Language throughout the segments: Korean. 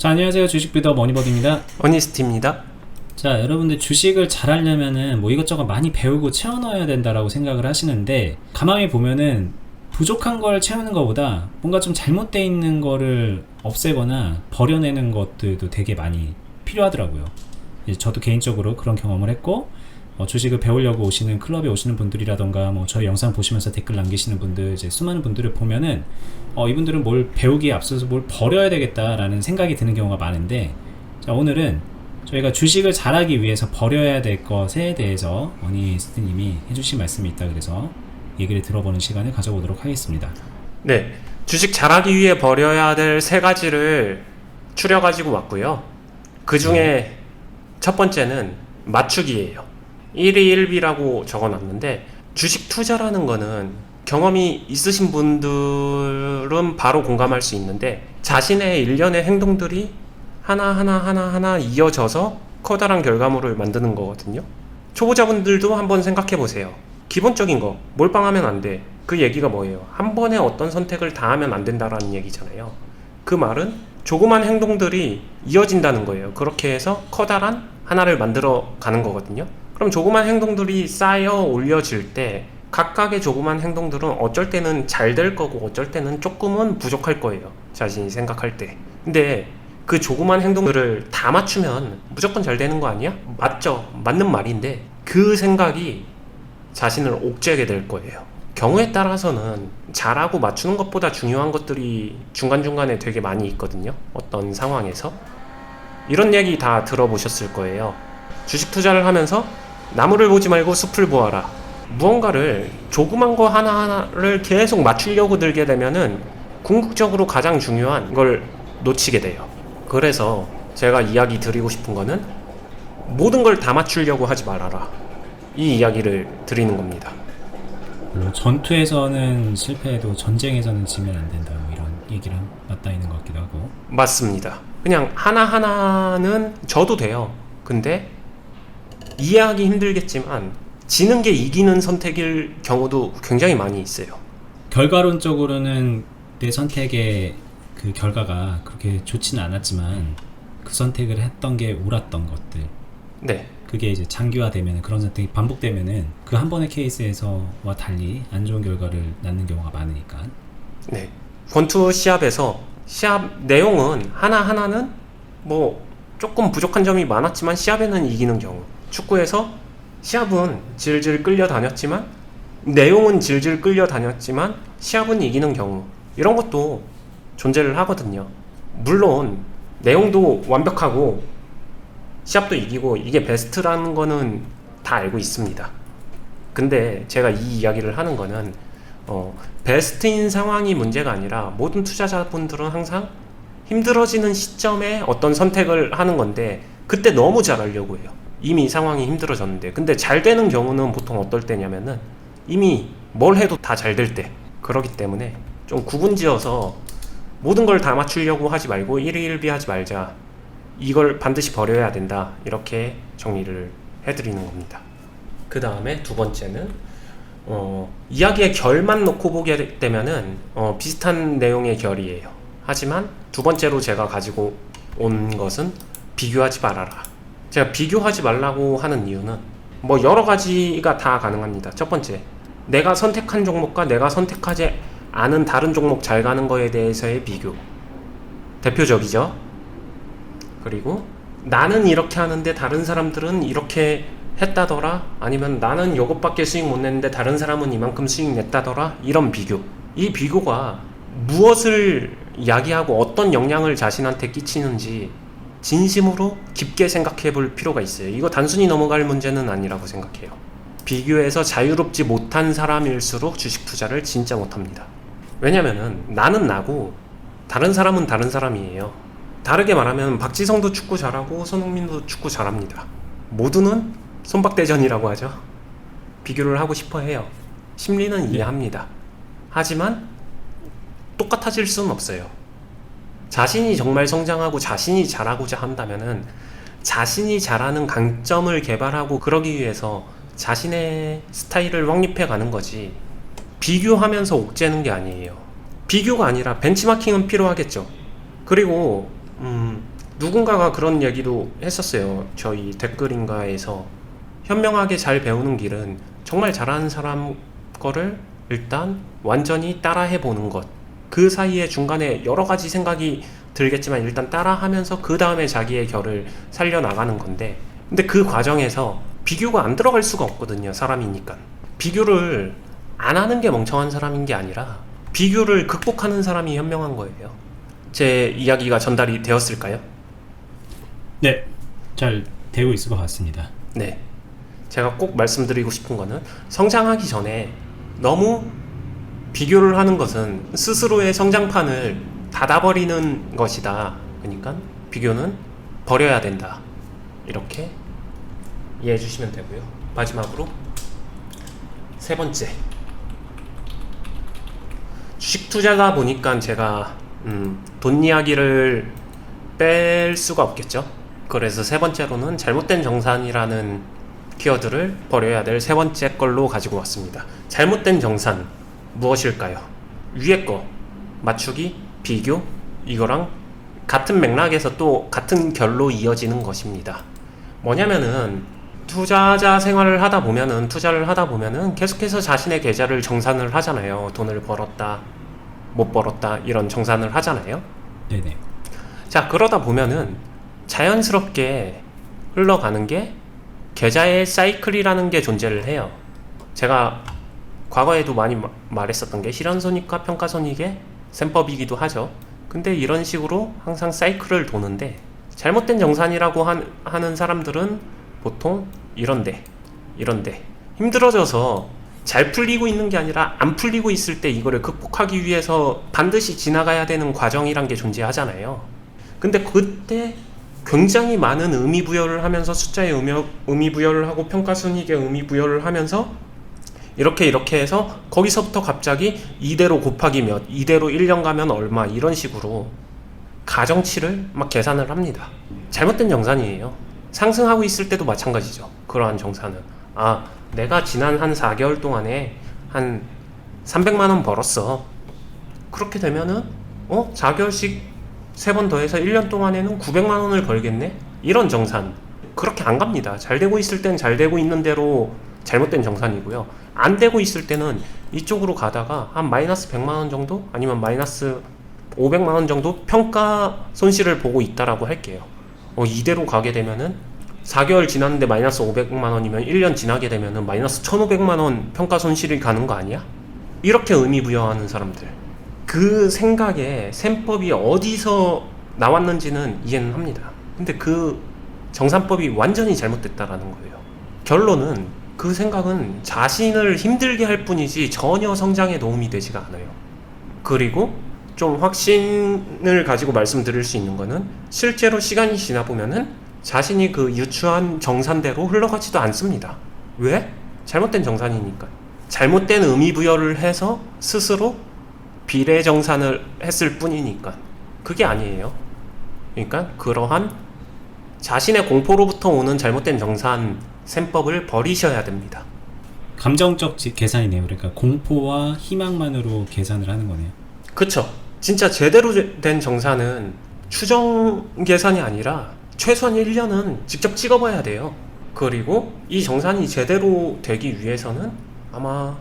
자, 안녕하세요. 주식비더 머니버드입니다. 어니스트입니다. 자, 여러분들 주식을 잘 하려면은 뭐 이것저것 많이 배우고 채워 넣어야 된다라고 생각을 하시는데, 가만히 보면은 부족한 걸 채우는 것보다 뭔가 좀 잘못되어 있는 거를 없애거나 버려내는 것들도 되게 많이 필요하더라고요. 이제 저도 개인적으로 그런 경험을 했고, 주식을 배우려고 오시는 클럽에 오시는 분들이라던가 뭐 저희 영상 보시면서 댓글 남기시는 분들, 이제 수많은 분들을 보면은 이분들은 뭘 배우기에 앞서서 뭘 버려야 되겠다라는 생각이 드는 경우가 많은데, 자, 오늘은 저희가 주식을 잘하기 위해서 버려야 될 것에 대해서 어니스트님이 해주신 말씀이 있다 그래서 얘기를 들어보는 시간을 가져보도록 하겠습니다. 네, 주식 잘하기 위해 버려야 될 세 가지를 추려가지고 왔고요. 그 중에 첫 번째는 맞추기예요. 1위 1비라고 적어놨는데, 주식 투자라는 거는 경험이 있으신 분들은 바로 공감할 수 있는데, 자신의 일련의 행동들이 하나 이어져서 커다란 결과물을 만드는 거거든요. 초보자분들도 한번 생각해 보세요. 기본적인 거 몰빵하면 안 돼. 그 얘기가 뭐예요? 한 번에 어떤 선택을 다 하면 안 된다라는 얘기잖아요. 그 말은 조그만 행동들이 이어진다는 거예요. 그렇게 해서 커다란 하나를 만들어 가는 거거든요. 그럼 조그만 행동들이 쌓여 올려질 때 각각의 조그만 행동들은 어쩔 때는 잘 될 거고 어쩔 때는 조금은 부족할 거예요. 자신이 생각할 때. 근데 그 조그만 행동들을 다 맞추면 무조건 잘 되는 거 아니야? 맞죠. 맞는 말인데 그 생각이 자신을 옥죄게 될 거예요. 경우에 따라서는 잘하고 맞추는 것보다 중요한 것들이 중간중간에 되게 많이 있거든요. 어떤 상황에서. 이런 얘기 다 들어보셨을 거예요. 주식 투자를 하면서 나무를 보지 말고 숲을 보아라. 무언가를 조그만 거 하나하나를 계속 맞추려고 들게 되면은 궁극적으로 가장 중요한 걸 놓치게 돼요. 그래서 제가 이야기 드리고 싶은 거는 모든 걸 다 맞추려고 하지 말아라. 이 이야기를 드리는 겁니다. 물론 전투에서는 실패해도 전쟁에서는 지면 안 된다, 뭐 이런 얘기랑 맞닿아 있는 것 같기도 하고. 맞습니다. 그냥 하나하나는 져도 돼요. 근데 이해하기 힘들겠지만 지는 게 이기는 선택일 경우도 굉장히 많이 있어요. 결과론적으로는 내 선택의 그 결과가 그렇게 좋지는 않았지만 그 선택을 했던 게 옳았던 것들, 네, 그게 이제 장기화되면, 그런 선택이 반복되면은 그 한 번의 케이스에서와 달리 안 좋은 결과를 낳는 경우가 많으니까. 네. 권투 시합에서 시합 내용은 하나하나는 뭐 조금 부족한 점이 많았지만 시합에는 이기는 경우, 축구에서 시합은 질질 끌려다녔지만 내용은 질질 끌려다녔지만 시합은 이기는 경우, 이런 것도 존재를 하거든요. 물론 내용도 완벽하고 시합도 이기고 이게 베스트라는 거는 다 알고 있습니다. 근데 제가 이 이야기를 하는 거는 베스트인 상황이 문제가 아니라 모든 투자자분들은 항상 힘들어지는 시점에 어떤 선택을 하는 건데, 그때 너무 잘하려고 해요. 이미 상황이 힘들어졌는데. 근데 잘 되는 경우는 보통 어떨 때냐면은 이미 뭘 해도 다 잘 될 때. 그렇기 때문에 좀 구분지어서 모든 걸 다 맞추려고 하지 말고 1위 1비 하지 말자. 이걸 반드시 버려야 된다. 이렇게 정리를 해드리는 겁니다. 그 다음에 두 번째는 이야기의 결만 놓고 보게 되면은 비슷한 내용의 결이에요. 하지만 두 번째로 제가 가지고 온 것은 비교하지 말아라. 제가 비교하지 말라고 하는 이유는 뭐 여러 가지가 다 가능합니다. 첫 번째, 내가 선택한 종목과 내가 선택하지 않은 다른 종목 잘 가는 거에 대해서의 비교, 대표적이죠. 그리고 나는 이렇게 하는데 다른 사람들은 이렇게 했다더라, 아니면 나는 요것밖에 수익 못 냈는데 다른 사람은 이만큼 수익 냈다더라, 이런 비교. 이 비교가 무엇을 야기하고 어떤 영향을 자신한테 끼치는지 진심으로 깊게 생각해 볼 필요가 있어요. 이거 단순히 넘어갈 문제는 아니라고 생각해요. 비교에서 자유롭지 못한 사람일수록 주식 투자를 진짜 못합니다. 왜냐면은 나는 나고 다른 사람은 다른 사람이에요. 다르게 말하면 박지성도 축구 잘하고 손흥민도 축구 잘합니다. 모두는 손박대전이라고 하죠. 비교를 하고 싶어 해요. 심리는 이해합니다. 하지만 똑같아질 수는 없어요. 자신이 정말 성장하고 자신이 잘하고자 한다면은 자신이 잘하는 강점을 개발하고 그러기 위해서 자신의 스타일을 확립해 가는 거지, 비교하면서 옥죄는 게 아니에요. 비교가 아니라 벤치마킹은 필요하겠죠. 그리고 누군가가 그런 얘기도 했었어요. 저희 댓글인가에서 현명하게 잘 배우는 길은 정말 잘하는 사람 거를 일단 완전히 따라해 보는 것. 그 사이에 중간에 여러 가지 생각이 들겠지만 일단 따라하면서 그 다음에 자기의 결을 살려나가는 건데, 근데 그 과정에서 비교가 안 들어갈 수가 없거든요. 사람이니까. 비교를 안 하는 게 멍청한 사람인 게 아니라 비교를 극복하는 사람이 현명한 거예요. 제 이야기가 전달이 되었을까요? 네, 잘 되고 있을 것 같습니다. 네. 제가 꼭 말씀드리고 싶은 거는 성장하기 전에 너무 비교를 하는 것은 스스로의 성장판을 닫아버리는 것이다. 그러니까 비교는 버려야 된다. 이렇게 이해해 주시면 되고요. 마지막으로 세 번째, 주식 투자다 보니까 제가 돈 이야기를 뺄 수가 없겠죠. 그래서 세 번째로는 잘못된 정산이라는 키워드를 버려야 될 세 번째 걸로 가지고 왔습니다. 잘못된 정산 무엇일까요? 위에 거 맞추기, 비교, 이거랑 같은 맥락에서 또 같은 결로 이어지는 것입니다. 뭐냐면은 투자자 생활을 하다 보면은, 투자를 하다 보면은 계속해서 자신의 계좌를 정산을 하잖아요. 돈을 벌었다, 못 벌었다, 이런 정산을 하잖아요. 네네. 자, 그러다 보면은 자연스럽게 흘러가는 게 계좌의 사이클이라는 게 존재를 해요. 제가 과거에도 많이 말했었던 게 실현손익과 평가손익의 셈법이기도 하죠. 근데 이런 식으로 항상 사이클을 도는데, 잘못된 정산이라고 하는 사람들은 보통 이런데 힘들어져서 잘 풀리고 있는 게 아니라 안 풀리고 있을 때 이거를 극복하기 위해서 반드시 지나가야 되는 과정이란 게 존재하잖아요. 근데 그때 굉장히 많은 의미부여를 하면서, 숫자에 의미부여를 하고 평가손익에 의미부여를 하면서 이렇게 해서 거기서부터 갑자기 이대로 곱하기 몇, 이대로 1년 가면 얼마, 이런 식으로 가정치를 막 계산을 합니다. 잘못된 정산이에요. 상승하고 있을 때도 마찬가지죠. 그러한 정산은, 아, 내가 지난 한 4개월 동안에 한 300만원 벌었어. 그렇게 되면은 4개월씩 3번 더해서 1년 동안에는 900만원을 벌겠네? 이런 정산. 그렇게 안 갑니다. 잘 되고 있을 땐 잘 되고 있는 대로 잘못된 정산이고요. 안 되고 있을 때는 이쪽으로 가다가 한 마이너스 100만원 정도, 아니면 마이너스 500만원 정도 평가 손실을 보고 있다라고 할게요. 이대로 가게 되면은 4개월 지났는데 마이너스 500만원이면 1년 지나게 되면은 마이너스 1500만원 평가 손실이 가는 거 아니야? 이렇게 의미부여하는 사람들, 그 생각에 셈법이 어디서 나왔는지는 이해는 합니다. 근데 그 정산법이 완전히 잘못됐다라는 거예요. 결론은 그 생각은 자신을 힘들게 할 뿐이지 전혀 성장에 도움이 되지가 않아요. 그리고 좀 확신을 가지고 말씀드릴 수 있는 거는, 실제로 시간이 지나 보면은 자신이 그 유추한 정산대로 흘러가지도 않습니다. 왜? 잘못된 정산이니까. 잘못된 의미부여를 해서 스스로 비례정산을 했을 뿐이니까. 그게 아니에요. 그러니까 그러한 자신의 공포로부터 오는 잘못된 정산 셈법을 버리셔야 됩니다. 감정적 계산이네요. 그러니까 공포와 희망만으로 계산을 하는 거네요. 그쵸. 진짜 제대로 된 정산은 추정 계산이 아니라 최소한 1년은 직접 찍어봐야 돼요. 그리고 이 정산이 제대로 되기 위해서는 아마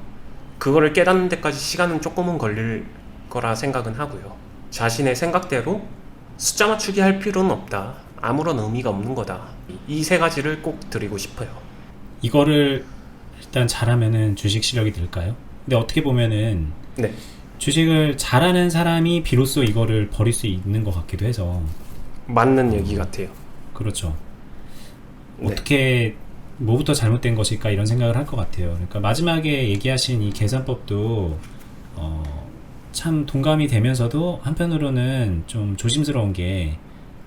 그거를 깨닫는 데까지 시간은 조금은 걸릴 거라 생각은 하고요. 자신의 생각대로 숫자 맞추기 할 필요는 없다. 아무런 의미가 없는 거다. 이 세 가지를 꼭 드리고 싶어요. 이거를 일단 잘하면은 주식 실력이 늘까요? 근데 어떻게 보면은 네. 주식을 잘하는 사람이 비로소 이거를 버릴 수 있는 것 같기도 해서. 맞는 얘기 같아요. 그렇죠. 네. 어떻게 뭐부터 잘못된 것일까 이런 생각을 할 것 같아요. 그러니까 마지막에 얘기하신 이 계산법도 참 동감이 되면서도 한편으로는 좀 조심스러운 게,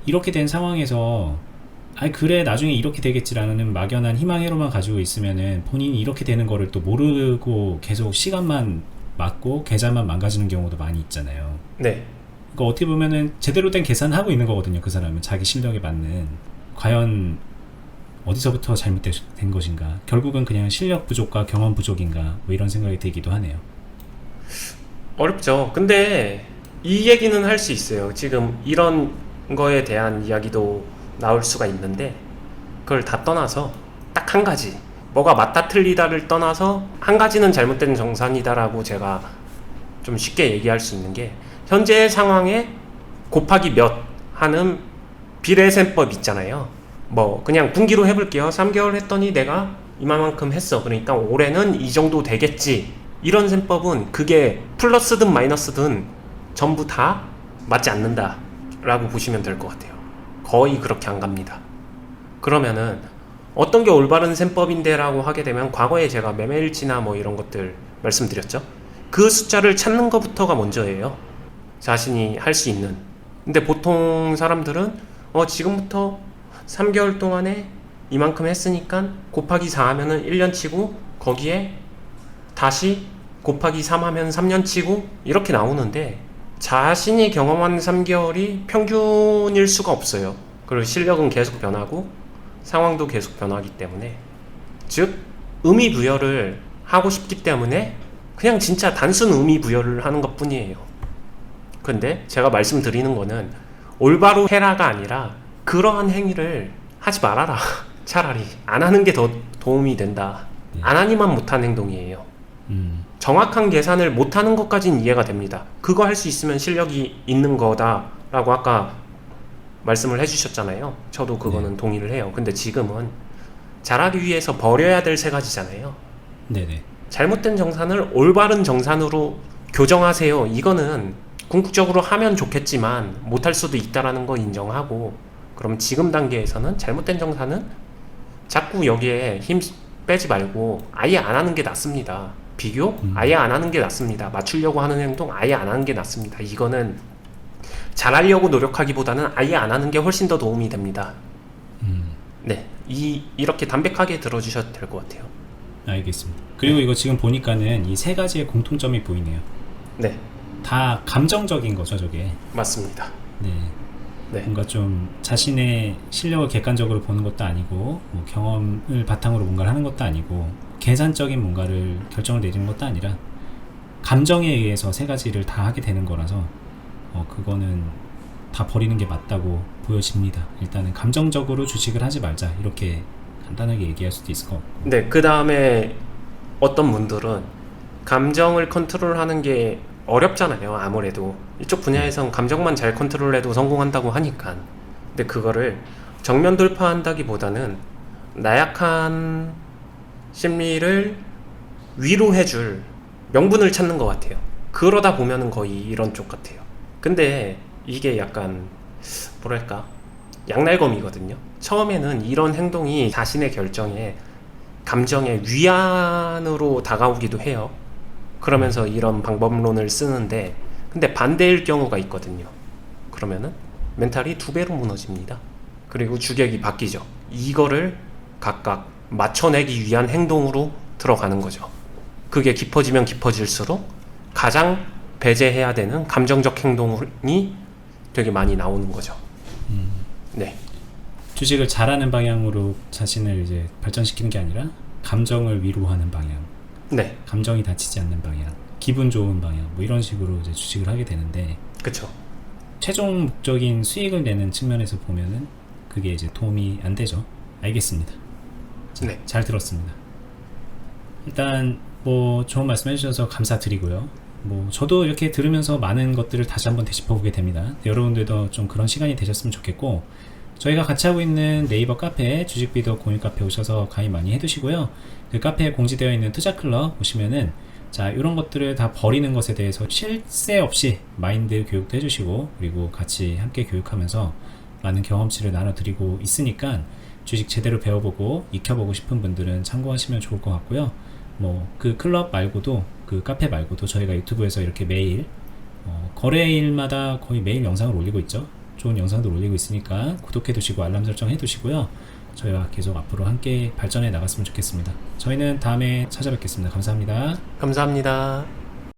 이렇게 된 상황에서 그래 나중에 이렇게 되겠지라는 막연한 희망회로만 가지고 있으면은 본인이 이렇게 되는 거를 또 모르고 계속 시간만 맞고 계좌만 망가지는 경우도 많이 있잖아요. 네. 그러니까 어떻게 보면은 제대로 된 계산을 하고 있는 거거든요. 그 사람은 자기 실력에 맞는. 과연 어디서부터 잘못된 것인가? 결국은 그냥 실력 부족과 경험 부족인가? 뭐 이런 생각이 들기도 하네요. 어렵죠. 근데 이 얘기는 할 수 있어요. 지금 이런 거에 대한 이야기도 나올 수가 있는데 그걸 다 떠나서 딱 한 가지, 뭐가 맞다 틀리다를 떠나서 한 가지는 잘못된 정산이다라고 제가 좀 쉽게 얘기할 수 있는 게, 현재 상황에 곱하기 몇 하는 비례셈법 있잖아요. 뭐 그냥 분기로 해볼게요. 3개월 했더니 내가 이만큼 했어, 그러니까 올해는 이 정도 되겠지, 이런 셈법은 그게 플러스든 마이너스든 전부 다 맞지 않는다 라고 보시면 될 것 같아요. 거의 그렇게 안 갑니다. 그러면은 어떤 게 올바른 셈법인데 라고 하게 되면, 과거에 제가 매매일치나 뭐 이런 것들 말씀드렸죠. 그 숫자를 찾는 것부터가 먼저예요. 자신이 할 수 있는. 근데 보통 사람들은 지금부터 3개월 동안에 이만큼 했으니까 곱하기 4 하면은 1년 치고, 거기에 다시 곱하기 3 하면 3년 치고, 이렇게 나오는데 자신이 경험한 3개월이 평균일 수가 없어요. 그리고 실력은 계속 변하고 상황도 계속 변하기 때문에, 즉 의미 부여를 하고 싶기 때문에 그냥 진짜 단순 의미 부여를 하는 것 뿐이에요. 근데 제가 말씀드리는 거는 올바로 해라가 아니라 그러한 행위를 하지 말아라. 차라리 안 하는 게 더 도움이 된다. 안 하니만 못한 행동이에요. 정확한 계산을 못하는 것까지는 이해가 됩니다. 그거 할 수 있으면 실력이 있는 거다라고 아까 말씀을 해주셨잖아요. 저도 그거는 동의를 해요. 근데 지금은 잘하기 위해서 버려야 될 세 가지잖아요. 네네. 잘못된 정산을 올바른 정산으로 교정하세요. 이거는 궁극적으로 하면 좋겠지만 못할 수도 있다라는 거 인정하고, 그럼 지금 단계에서는 잘못된 정산은 자꾸 여기에 힘 빼지 말고 아예 안 하는 게 낫습니다. 비교? 아예 안 하는 게 낫습니다. 맞추려고 하는 행동 아예 안 하는 게 낫습니다. 이거는 잘하려고 노력하기보다는 아예 안 하는 게 훨씬 더 도움이 됩니다. 네, 이렇게 담백하게 들어주셔도 될 것 같아요. 알겠습니다. 그리고 이거 지금 보니까는 이 세 가지의 공통점이 보이네요. 네, 다 감정적인 거죠, 저게. 맞습니다. 네. 네, 뭔가 좀 자신의 실력을 객관적으로 보는 것도 아니고, 뭐 경험을 바탕으로 뭔가를 하는 것도 아니고, 계산적인 뭔가를 결정을 내리는 것도 아니라 감정에 의해서 세 가지를 다 하게 되는 거라서 그거는 다 버리는 게 맞다고 보여집니다. 일단은 감정적으로 주식을 하지 말자, 이렇게 간단하게 얘기할 수도 있을 것 같고. 네, 그 다음에 어떤 분들은 감정을 컨트롤하는 게 어렵잖아요. 아무래도 이쪽 분야에선 감정만 잘 컨트롤해도 성공한다고 하니까. 근데 그거를 정면 돌파한다기보다는 나약한 심리를 위로해줄 명분을 찾는 것 같아요. 그러다 보면은 거의 이런 쪽 같아요. 근데 이게 약간 뭐랄까, 양날검이거든요. 처음에는 이런 행동이 자신의 결정에, 감정의 위안으로 다가오기도 해요. 그러면서 이런 방법론을 쓰는데, 근데 반대일 경우가 있거든요. 그러면은 멘탈이 2배로 무너집니다. 그리고 주객이 바뀌죠. 이거를 각각 맞춰내기 위한 행동으로 들어가는 거죠. 그게 깊어지면 깊어질수록 가장 배제해야 되는 감정적 행동이 되게 많이 나오는 거죠. 네. 주식을 잘하는 방향으로 자신을 이제 발전시키는 게 아니라 감정을 위로하는 방향, 네. 감정이 다치지 않는 방향, 기분 좋은 방향, 뭐 이런 식으로 이제 주식을 하게 되는데, 그쵸. 최종 목적인 수익을 내는 측면에서 보면은 그게 이제 도움이 안 되죠. 알겠습니다. 자, 네. 잘 들었습니다. 일단 뭐 좋은 말씀 해주셔서 감사드리고요. 뭐 저도 이렇게 들으면서 많은 것들을 다시 한번 되짚어보게 됩니다. 여러분들도 좀 그런 시간이 되셨으면 좋겠고, 저희가 같이 하고 있는 네이버 카페 주식비더 공유 카페 오셔서 가입 많이 해두시고요. 그 카페에 공지되어 있는 투자클럽 오시면은 자, 이런 것들을 다 버리는 것에 대해서 쉴 새 없이 마인드 교육도 해주시고, 그리고 같이 함께 교육하면서 많은 경험치를 나눠드리고 있으니까 주식 제대로 배워보고 익혀보고 싶은 분들은 참고하시면 좋을 것 같고요. 뭐 그 클럽 말고도, 그 카페 말고도 저희가 유튜브에서 이렇게 매일 거래일마다 거의 매일 영상을 올리고 있죠. 좋은 영상들 올리고 있으니까 구독해 두시고 알람 설정 해 두시고요. 저희와 계속 앞으로 함께 발전해 나갔으면 좋겠습니다. 저희는 다음에 찾아뵙겠습니다. 감사합니다. 감사합니다.